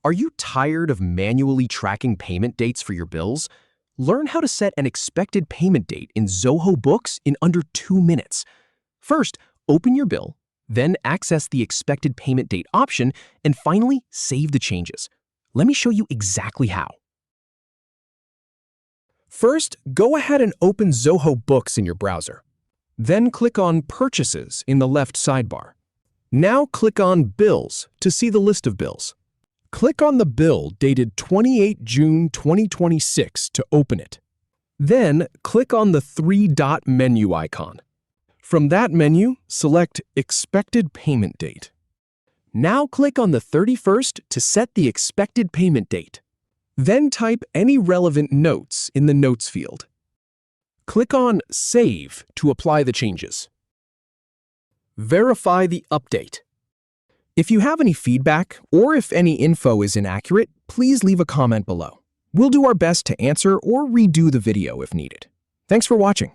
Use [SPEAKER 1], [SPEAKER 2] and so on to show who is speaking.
[SPEAKER 1] Are you tired of manually tracking payment dates for your bills? Learn how to set an expected payment date in Zoho Books in under 2 minutes. First, open your bill, then access the expected payment date option, and finally, save the changes. Let me show you exactly how. First, go ahead and open Zoho Books in your browser. Then click on Purchases in the left sidebar. Now click on Bills to see the list of bills. Click on the bill dated 28 June 2026 to open it. Then click on the 3-dot menu icon. From that menu, select Expected Payment Date. Now click on the 31st to set the expected payment date. Then type any relevant notes in the Notes field. Click on Save to apply the changes. Verify the update. If you have any feedback or if any info is inaccurate, please leave a comment below. We'll do our best to answer or redo the video if needed. Thanks for watching.